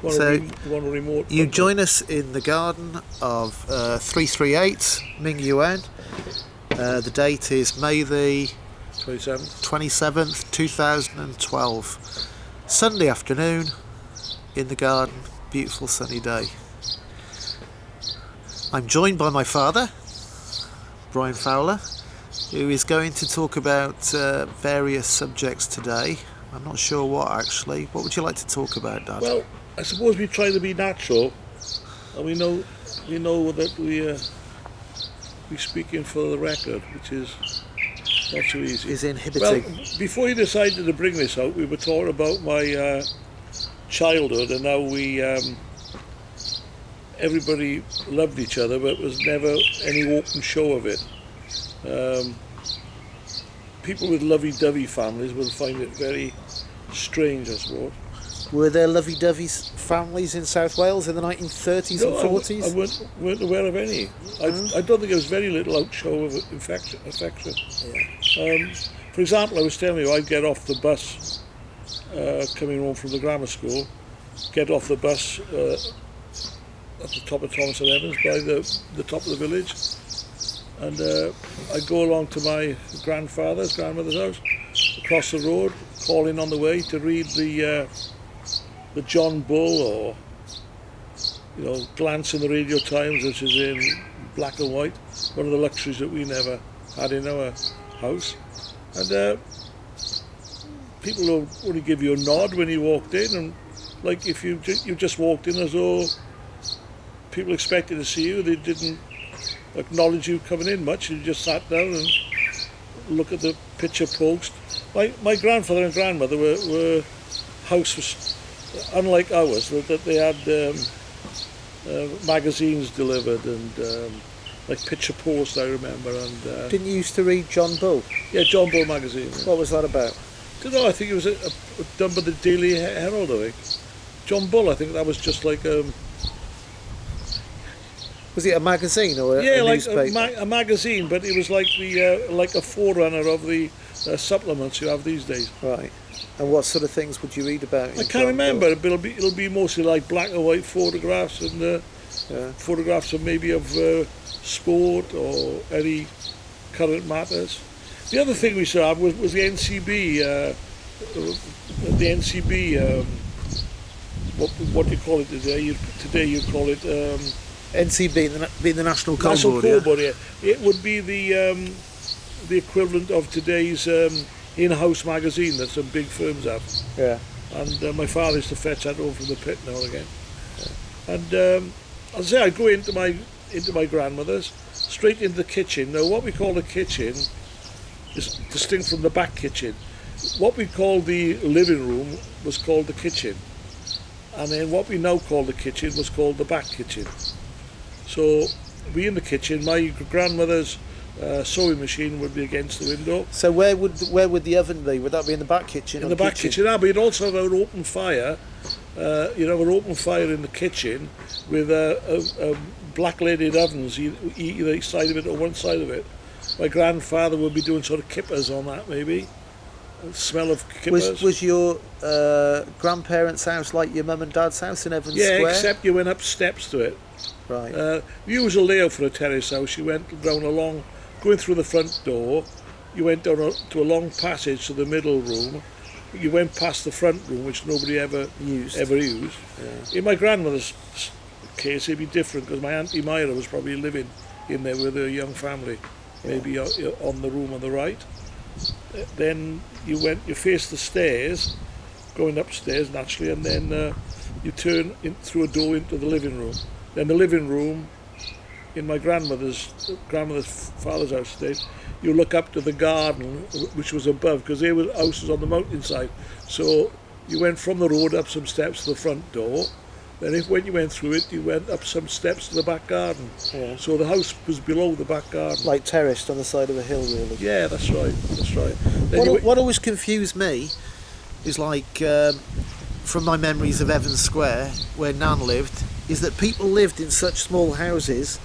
So want a remote. you join us in the garden of 338 Ming Yuan. The date is May the 27th, 2012. Sunday afternoon in the garden, beautiful sunny day. I'm joined by my father, Brian Fowler, who is going to talk about various subjects today. I'm not sure what actually. What would you like to talk about, Dad? Well, I suppose we try to be natural, and we know that we speaking for the record, which is not so easy. Is inhibiting. Well, before you decided to bring this out, we were talking about my childhood and how we everybody loved each other, but there was never any open show of it. People with lovey-dovey families will find it very strange, I suppose. Were there lovey-dovey families in South Wales in the 1930s and 40s? I weren't aware of any. I don't think there was very little outshow of affection. Yeah. For example, I was telling you, I'd get off the bus coming home from the grammar school, get off the bus at the top of Thomas and Evans by the top of the village, and I'd go along to my grandmother's house, across the road, calling on the way to read the John Bull, or glance in the Radio Times, which is in black and white, one of the luxuries that we never had in our house. And people will only give you a nod when you walked in, and like if you just walked in as though people expected to see you, they didn't acknowledge you coming in much. You just sat down and look at the picture post. My grandfather and grandmother were house was unlike ours, that they had magazines delivered and like picture post, I remember. And didn't you used to read John Bull? Yeah, John Bull magazine. Yeah. What was that about? I don't know, I think it was done by the Daily Herald, I think. John Bull, I think that was just like was it a magazine or a newspaper? A magazine, but it was like like a forerunner of the supplements you have these days. Right. And what sort of things would you read about? I can't remember, but it'll be mostly like black and white photographs and photographs of maybe of sport or any current matters. The other thing we saw have was the NCB. What do you call it today? Today you call it. NCB being the National Coal Board. Yeah. It would be the equivalent of today's in-house magazine that some big firms have. Yeah. And my father used to fetch that home from the pit now and again. Yeah. And as I say, I'd go into my grandmother's, straight into the kitchen. Now, what we call the kitchen is distinct from the back kitchen. What we call the living room was called the kitchen, and then what we now call the kitchen was called the back kitchen. So we in the kitchen, my grandmother's sewing machine would be against the window. So where would the oven be? Would that be in the back kitchen? In the back kitchen, but you'd also have an open fire. You'd have an open fire in the kitchen with black-leaded ovens, either side of it or one side of it. My grandfather would be doing sort of kippers on that, maybe. The smell of kippers. Was your grandparents' house like your mum and dad's house in Evans Square? Yeah, except you went up steps to it. Right. Usual layout for a terrace house. You went down going through the front door, you went down to a long passage to the middle room. You went past the front room, which nobody ever used. Yeah. In my grandmother's case, it'd be different because my Auntie Myra was probably living in there with her young family, maybe on the room on the right. Then you faced the stairs, going upstairs naturally, and then you turn through a door into the living room. Then the living room, in my grandmother's father's house today, you look up to the garden, which was above, because there were houses on the mountainside. So you went from the road up some steps to the front door. Then when you went through it, you went up some steps to the back garden. Yeah. So the house was below the back garden. Like terraced on the side of a hill, really. Yeah, that's right. What always confused me is from my memories of Evans Square, where Nan lived, is that people lived in such small houses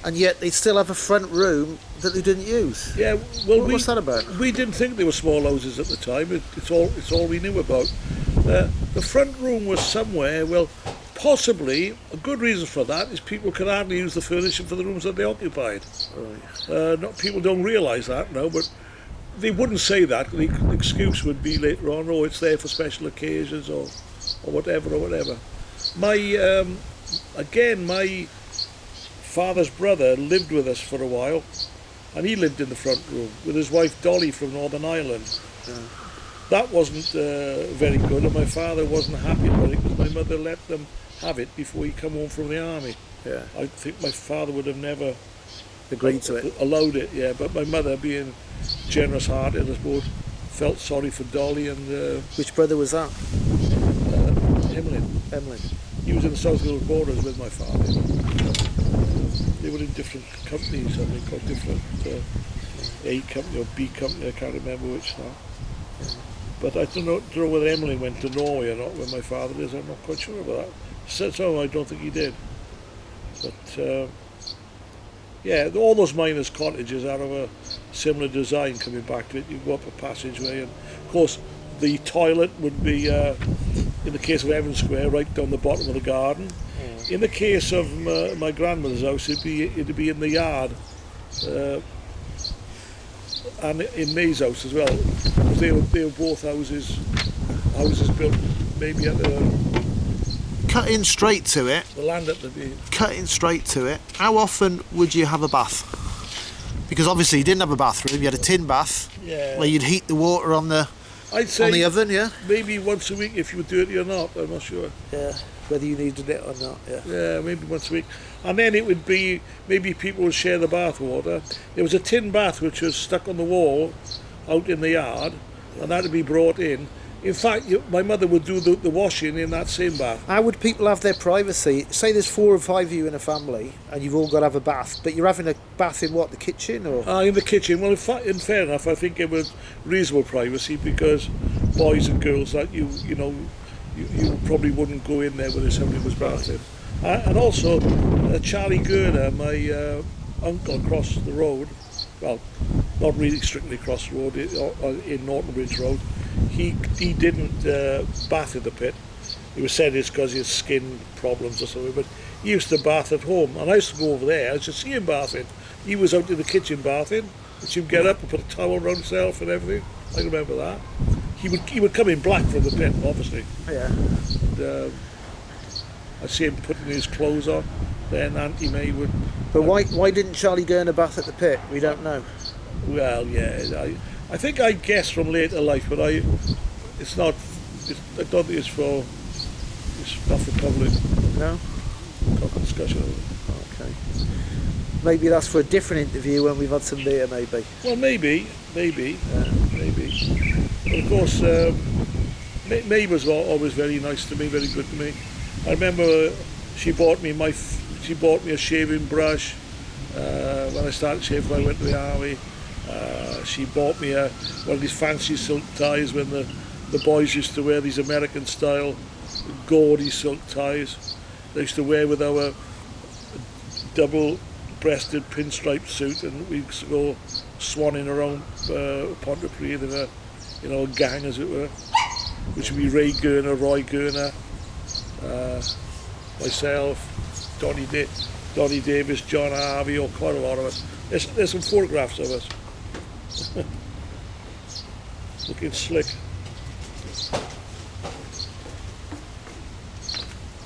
and yet they'd still have a front room that they didn't use. Yeah, well, what's that about? We didn't think they were small houses at the time. It's all we knew about. The front room was somewhere. Well, Possibly, a good reason for that is people can hardly use the furniture for the rooms that they occupied. Not people don't realise that now, but they wouldn't say that. The excuse would be later on, oh, it's there for special occasions or whatever. My my father's brother lived with us for a while, and he lived in the front room with his wife Dolly from Northern Ireland. That wasn't very good, and my father wasn't happy about it because my mother let them have it before he come home from the army. Yeah. I think my father would have never Agreed to it. allowed it. Yeah, but my mother, being generous-hearted, I suppose, felt sorry for Dolly and Which brother was that? Emily. He was in the South Wales borders with my father. They were in different companies, I think, or different A company or B company. I can't remember which now. But I don't know whether Emily went to Norway or not, where my father is. I'm not quite sure about that. So I don't think he did. But yeah, all those miners' cottages are of a similar design. Coming back to it, you go up a passageway, and of course the toilet would be, in the case of Evans Square, right down the bottom of the garden. In the case of my grandmother's house, it'd be in the yard. And in May's house as well, because they were both houses built maybe at Cutting straight to it. the land at the Cutting straight to it. How often would you have a bath? Because obviously you didn't have a bathroom. You had a tin bath yeah. where you'd heat the water on the I'd say on the oven. Yeah. maybe once a week if you would do it or not. I'm not sure. Yeah. Whether you needed it or not. Yeah. Yeah, maybe once a week. And then it would be maybe people would share the bath water. There was a tin bath which was stuck on the wall out in the yard, and that would be brought in. In fact, my mother would do the washing in that same bath. How would people have their privacy? Say there's 4 or 5 of you in a family, and you've all got to have a bath, but you're having a bath in what, the kitchen or? In the kitchen. Well, in fair enough, I think it was reasonable privacy because boys and girls that you probably wouldn't go in there whether somebody was bathing. And also, Charlie Gurner, my uncle across the road, well, not really strictly across the road, in Norton Bridge Road, he didn't bath in the pit. It was said it's because he had skin problems or something, but he used to bath at home, and I used to go over there. I used to see him bathing. He was out in the kitchen bathing, and she'd get up and put a towel around himself and everything. I remember that. He would come in black from the pit, obviously. Yeah. And, I'd see him putting his clothes on. Then Auntie May would. But why didn't Charlie Gurner bath at the pit? We don't know. Well, yeah, I think I guessed from later life, but I don't think it's not for public No. discussion. Okay. Maybe that's for a different interview when we've had some beer, maybe. Well, maybe. But of course, May was always very nice to me, very good to me. I remember she bought me a shaving brush when I started shaving when I went to the army. She bought me one of these fancy silk ties when the boys used to wear these American style gaudy silk ties. They used to wear with our double-breasted pinstripe suit, and we used to go swanning around Pontypridd in a gang, as it were, which would be Ray Gurner, Roy Gurner, myself, Donny Davis, John Harvey, or quite a lot of us. There's some photographs of us. Looking slick.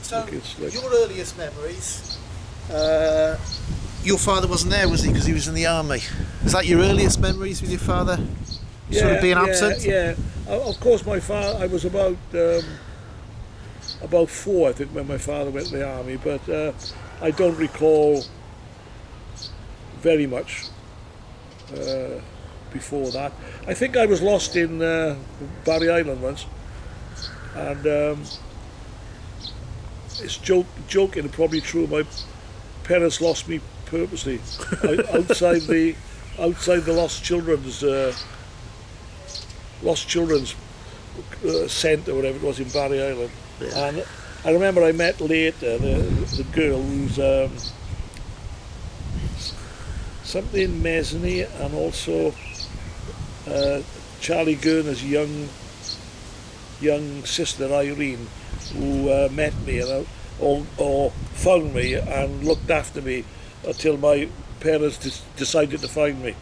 So, your earliest memories, your father wasn't there, was he? Because he was in the army. Is that your earliest memories with your father? Sort of being absent? Yeah. Of course, my father, I was about 4, I think, when my father went to the army, but I don't recall very much before that. I think I was lost in Barry Island once, and it's joking and probably true. My parents lost me purposely outside the lost children's centre, whatever it was, in Barry Island. Yeah. And I remember I met later the girl who's something Mesney, and also Charlie Gurner's young sister Irene, who met me, and or found me and looked after me until my parents decided to find me.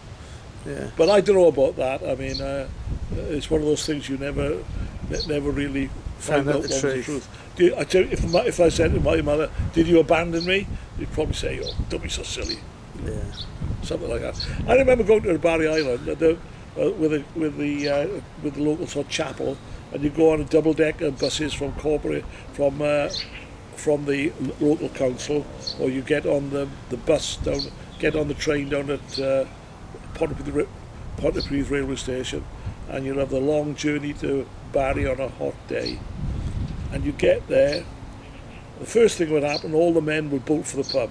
Yeah. But I don't know about that. I mean, it's one of those things you never really find out the what was the truth. truth. I tell you, if I said to my mother, "Did you abandon me?" You'd probably say, "Oh, don't be so silly," Yeah. something like that. I remember going to Barry Island with the local sort of chapel, and you go on a double-decker buses from the local council, or you get on the bus down, get on the train down at Pontypridd railway station, and you'll have the long journey to Barry on a hot day. And you get there, the first thing would happen, all the men would bolt for the pub.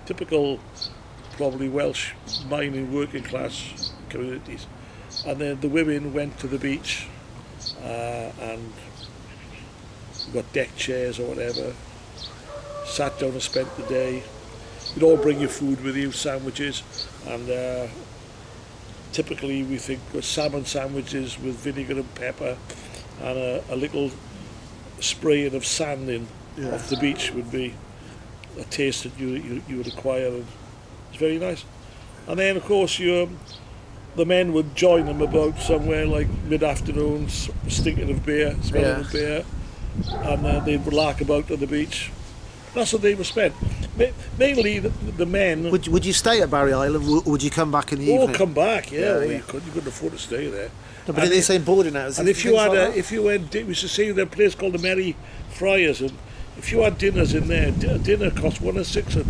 Typical, probably Welsh mining working class communities. And then the women went to the beach, and got deck chairs or whatever, sat down and spent the day. You'd all bring your food with you, sandwiches, and typically we think of salmon sandwiches with vinegar and pepper, and a little spraying of sand in off the beach would be a taste that you would acquire, and it's very nice. And then of course the men would join them about somewhere like mid-afternoon, stinking of beer, smelling of beer, and they'd lark about on the beach. That's what they were spent. Mainly the men. Would you stay at Barry Island, or would you come back in the evening? All come back, yeah. Yeah, Well, yeah. you couldn't afford to stay there. No, but they say boarding houses. And if you had, like if you went, we used to see a place called the Merry Friars, and if you had dinners in there, dinner cost £1 and £6 or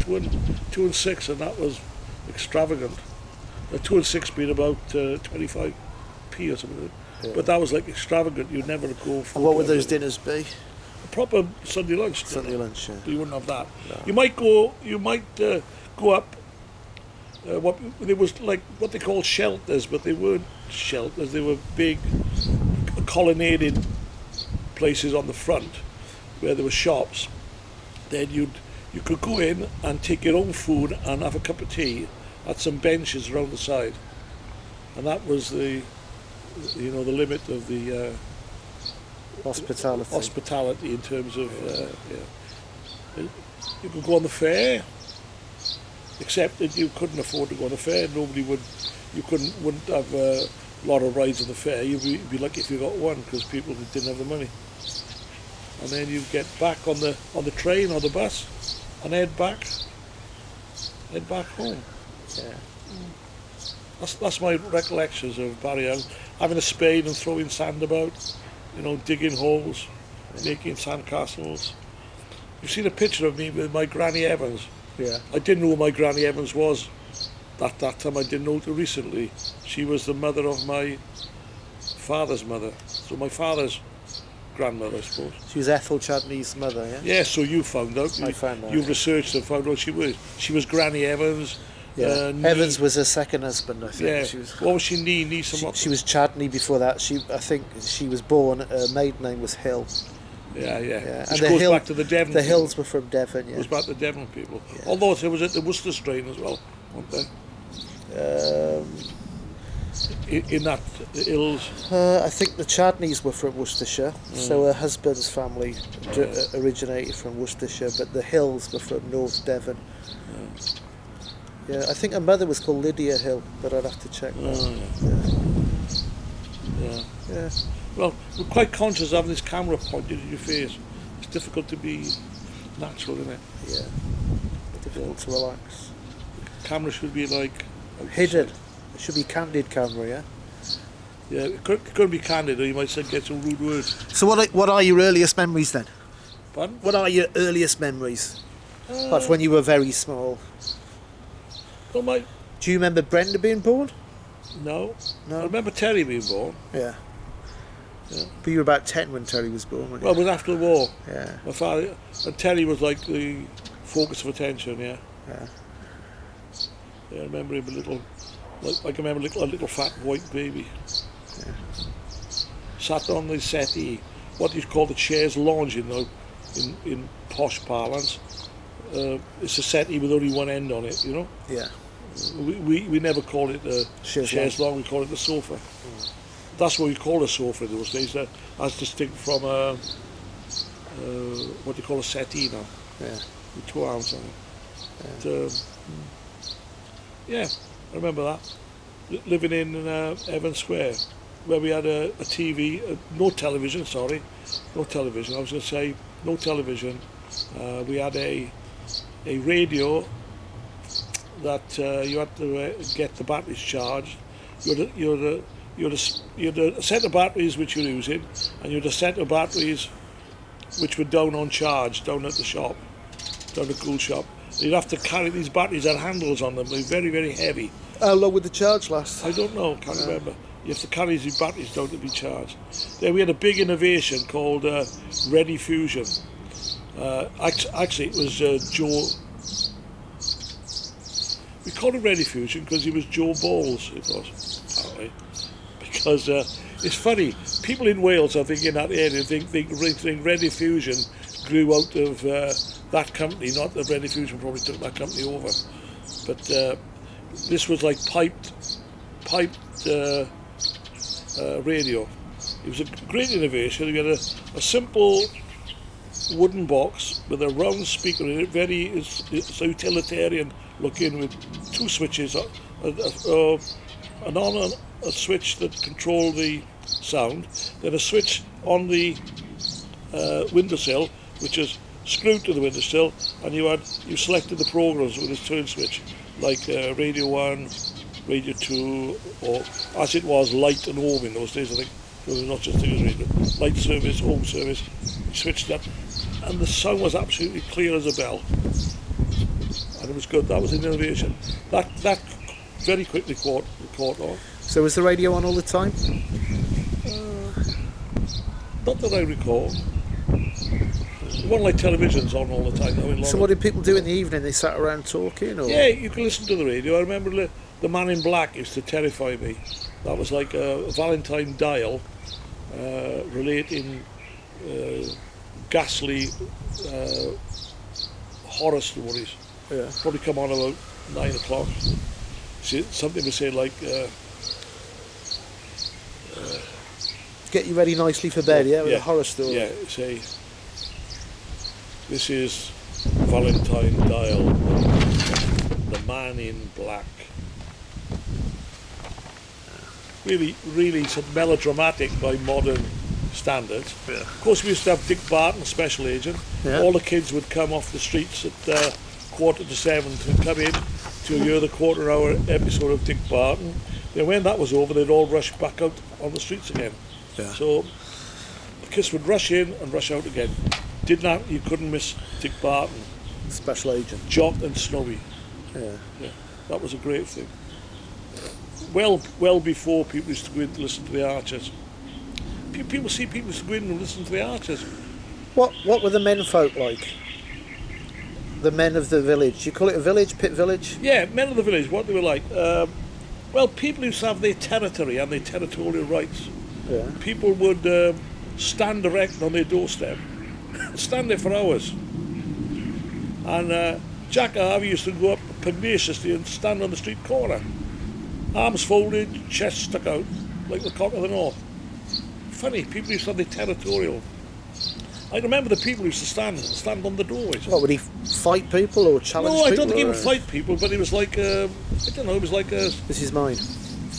two and six, and that was extravagant. 2 and 6 being about 25p or something. Yeah. But that was like extravagant. You'd never go for. And what would those dinners be? A proper Sunday lunch. Sunday lunch. Yeah. You wouldn't have that. No. You might go up. What there was like what they call shelters, but they weren't shelters. They were big colonnaded places on the front where there were shops. Then you could go in and take your own food and have a cup of tea at some benches around the side, and that was the limit of the hospitality in terms of you could go on the fair, except that you couldn't afford to go on the fair. Wouldn't have a lot of rides on the fair. You'd be lucky if you got one, because people didn't have the money. And then you get back on the train or the bus and head back home. Yeah. That's my recollections of Barry Island. Having a spade and throwing sand about, digging holes, making sandcastles. You've seen a picture of me with my Granny Evans. Yeah. I didn't know who my Granny Evans was that time. I didn't know her recently. She was the mother of my father's mother. So my father's grandmother, I suppose. She was Ethel Chadney's mother, yeah? Yeah, so you found out. I found out. You researched and found out she was. She was Granny Evans. Yeah. Evans was her second husband, I think. Yeah. She was, what was she? Something? she was Chadney before that. I think she was born. Her maiden name was Hill. Yeah. And Which goes back to the Devon. The people. Hills were from Devon. Yeah. Goes back to the Devon people. Yeah. Although it was at the Worcester strain as well, weren't they? In that Hills. I think the Chadneys were from Worcestershire, so her husband's family originated from Worcestershire, but the Hills were from North Devon. Yeah, I think her mother was called Lydia Hill, but I'd have to check that. Yeah. Well, we're quite conscious of having this camera pointed at your face. It's difficult to be natural, isn't it? Yeah. Difficult to relax. Camera should be like hidden. It should be candid camera, yeah. Yeah, it could be candid, or you might get some rude words. So what are your earliest memories then? Pardon? What are your earliest memories? Like when you were very small. Oh my. Do you remember Brenda being born? No. No. I remember Terry being born. Yeah. Yeah. But you were about 10 when Terry was born, weren't you? Well, it was after the war. Yeah. My father and Terry was like the focus of attention. Yeah. Yeah. Yeah, I remember him I can remember a little fat white baby. Yeah. Sat on the settee, what you call the chaise lounge, in posh parlance. It's a settee with only one end on it, Yeah. We never call it a chaise lounge, we call it a sofa. That's what we call a sofa in those days, as distinct from what do you call a settee now, Yeah. with 2 arms on it. But, yeah, I remember that. Living in Evans Square, where we had a TV, no television, no television, I was going to say, no television. We had a radio that you had to get the batteries charged. You had a set of batteries which you were using, and you had a set of batteries which were down on charge, down at the shop, down the cool shop. You'd have to carry these batteries, had handles on them, they're very, very heavy. How long would the charge last? I don't know, can't remember. You have to carry these batteries down to be charged. Then we had a big innovation called Ready Fusion. Actually, it was Joe. We called it Ready Fusion because he was Joe Bowles, it was, apparently. Because it's funny, people in Wales are thinking that area, think Ready Fusion grew out of that company, not that Ready Fusion probably took that company over. But this was like piped radio. It was a great innovation. We had a simple wooden box with a round speaker in it, it's utilitarian looking, with 2 switches, an on and a switch that controlled the sound, then a switch on the windowsill, which is screwed to the windowsill, and you selected the programs with this turn switch, like Radio 1, Radio 2, or as it was, Light and Home in those days, I think. It was not just things radio. Light service, home service, you switched that, and the sound was absolutely clear as a bell. And it was good. That was an innovation. That very quickly caught on. So was the radio on all the time? Not that I recall. It wasn't like television's on all the time. So what did people do in the evening? They sat around talking? Or? Yeah, you could listen to the radio. I remember the Man in Black used to terrify me. That was like a Valentine dial relating ghastly horror stories. Yeah. Probably come on about 9 o'clock. Something would say like... get you ready nicely for bed, with a horror story. Yeah, say, this is Valentine Dial, the Man in Black. Really sort of melodramatic by modern standards. Yeah. Of course, we used to have Dick Barton, Special Agent. Yeah. All the kids would come off the streets at 7:15 to come in to hear the quarter-hour episode of Dick Barton. Then when that was over, they'd all rush back out on the streets again. Yeah. So the kids would rush in and rush out again. You couldn't miss Dick Barton. Special Agent. Jock and Snowy. Yeah. That was a great thing. Well before people used to go in to listen to the Archers. People used to go in and listen to the Archers. What were the men folk like? The men of the village. You call it a village, pit village? Yeah, men of the village, what they were like. Well, people used to have their territory and their territorial rights. Yeah. People would stand erect on their doorstep, stand there for hours. And Jack Harvey used to go up pugnaciously and stand on the street corner. Arms folded, chest stuck out, like the cock of the north. Funny, people used to have their territorial. I remember the people used to stand on the doorways. What, would he fight people or challenge people? No, I don't think he would fight people, but it was like, I don't know, it was like a... This is mine.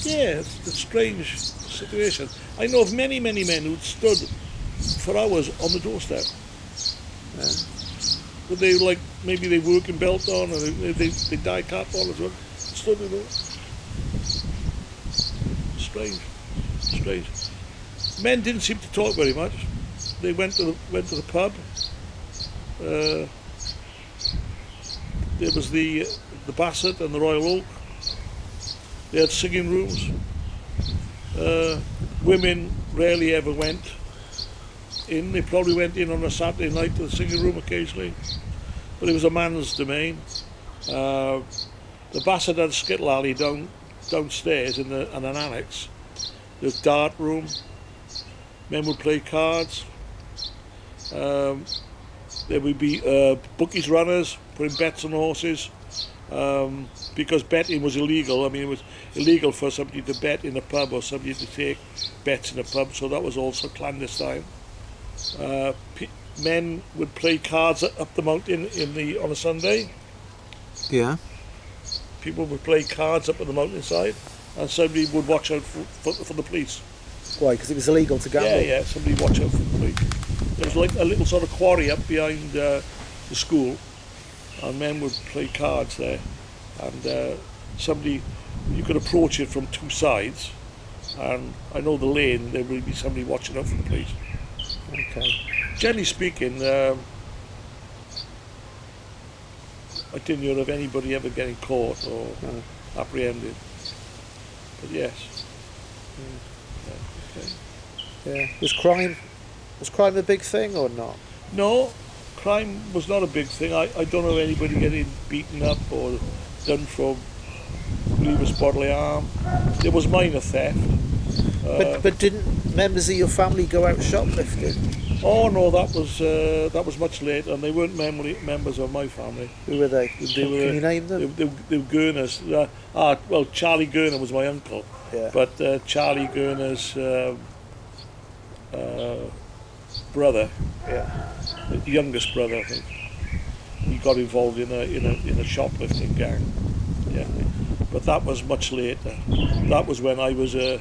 Yeah, it's a strange situation. I know of many, many men who'd stood for hours on the doorstep. Yeah. But they like, maybe they working belt on, or they die cap on as well. Stood there. Strange. Men didn't seem to talk very much. They went to the pub. There was the Bassett and the Royal Oak. They had singing rooms. Women rarely ever went in. They probably went in on a Saturday night to the singing room occasionally, but it was a man's domain. The Bassett had a skittle alley downstairs in an annex. There's dart room. Men would play cards. There would be bookies runners putting bets on horses, because betting was illegal. I mean, it was illegal for somebody to bet in a pub or somebody to take bets in a pub, so that was also clandestine. men would play cards up the mountain on a Sunday. Yeah. People would play cards up on the mountainside, and somebody would watch out for the police. Why? Because it was illegal to gamble? Yeah, somebody watch out for the police. There was like a little sort of quarry up behind the school, and men would play cards there, and you could approach it from two sides, and I know the lane, there would be somebody watching out for the police. Okay. Generally speaking, I didn't hear of anybody ever getting caught or apprehended. But yes. Yeah. Okay. Yeah. Was crime a big thing or not? No, crime was not a big thing. I don't know of anybody getting beaten up or done for grievous bodily harm. There was minor theft. But didn't members of your family go out shoplifting? Oh no, that was much later, and they weren't members of my family. Who were they? Can you name them? They were Gurners. Well, Charlie Gurner was my uncle, Yeah. but Charlie Gurner's brother, the youngest brother, I think, he got involved in a shoplifting gang. Yeah, but that was much later. That was when I was a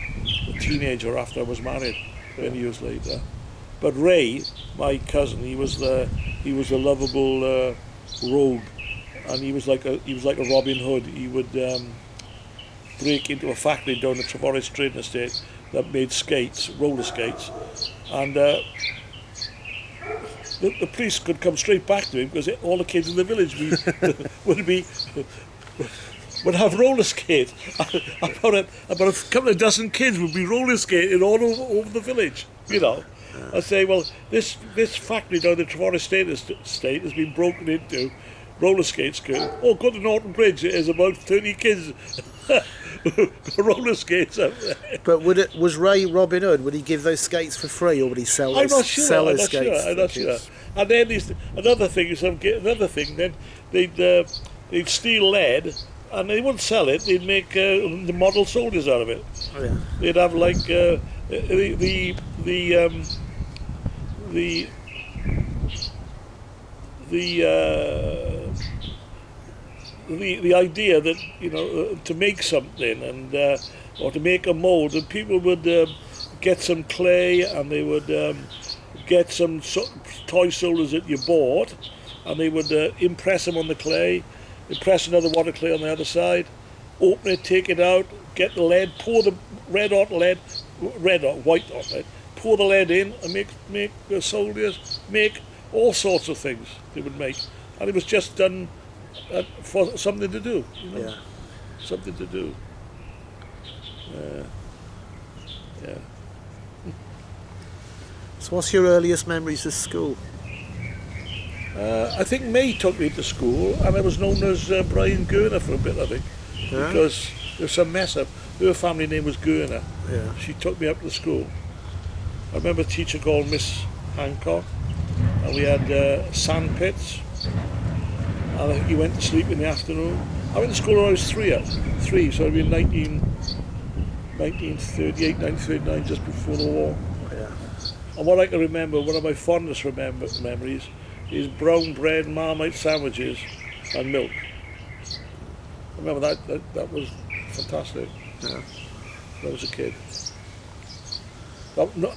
teenager after I was married, many years later. But Ray, my cousin, he was a lovable rogue, and he was like a Robin Hood. He would break into a factory down the Treforest Trading Estate that made roller skates, and the police could come straight back to him because all the kids in the village would have roller skates. about a couple of dozen kids would be roller skating all over the village, you know. I say, well, this factory down the Treforest Estate has been broken into. Roller skates go. Oh, go to Norton Bridge. There's about 30 kids roller skates up there. But was Ray Robin Hood? Would he give those skates for free, or would he sell those? I'm not sure. And then another thing. Then they'd steal lead, and they wouldn't sell it. They'd make the model soldiers out of it. Oh, yeah. They'd have like the idea that, you know, to make something and or to make a mold, and people would get some clay, and they would get some toy soldiers that you bought, and they would impress them on the clay, impress another water clay on the other side, open it, take it out, get the lead, pour the white hot lead, pour the lead in, and make soldiers, make all sorts of things they would make, and it was just done for something to do, you know? Yeah. Something to do. Yeah. So what's your earliest memories of school? I think May took me to school, and I was known as Brian Gurner for a bit, I think, because there was some mess up. Her family name was Gurner. Yeah. She took me up to school. I remember a teacher called Miss Hancock, and we had sand pits, and I think he went to sleep in the afternoon. I went to school when I was three, so it'd been 1938, 1939, just before the war. Yeah. And what I can remember, one of my fondest memories, is brown bread, Marmite sandwiches, and milk. I remember that was fantastic. Yeah. When I was a kid.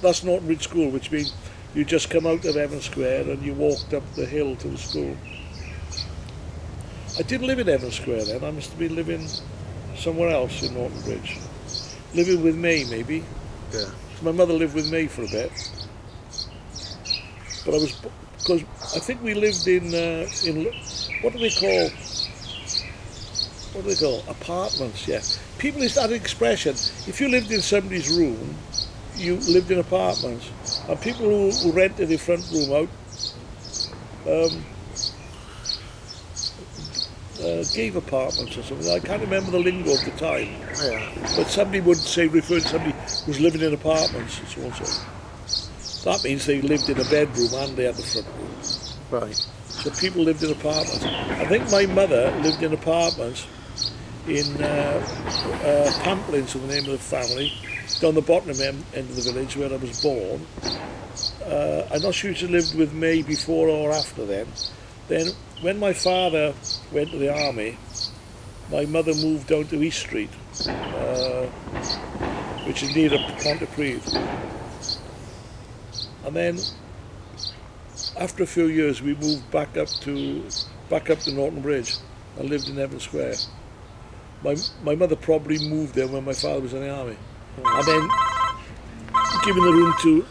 That's Norton Bridge School, which means you just come out of Evans Square and you walked up the hill to the school. I didn't live in Evans Square then. I must have been living somewhere else in Norton Bridge. Living with May, maybe. Yeah. My mother lived with me for a bit. But because I think we lived in what do they call apartments? Yeah. People used to have an expression: if you lived in somebody's room, you lived in apartments. And people who rented their front room out gave apartments or something. I can't remember the lingo at the time. Yeah. But somebody would say, refer to somebody who's living in apartments and so on. So that means they lived in a bedroom and they had the front room. Right. So people lived in apartments. I think my mother lived in apartments in Pamplins, was the name of the family, down the bottom end of the village where I was born. I'm not sure she lived with me before or after then. Then, when my father went to the army, my mother moved down to East Street, which is near Pontypridd. And then, after a few years, we moved back up to Norton Bridge and lived in Evan Square. My mother probably moved there when my father was in the army, and then given the room to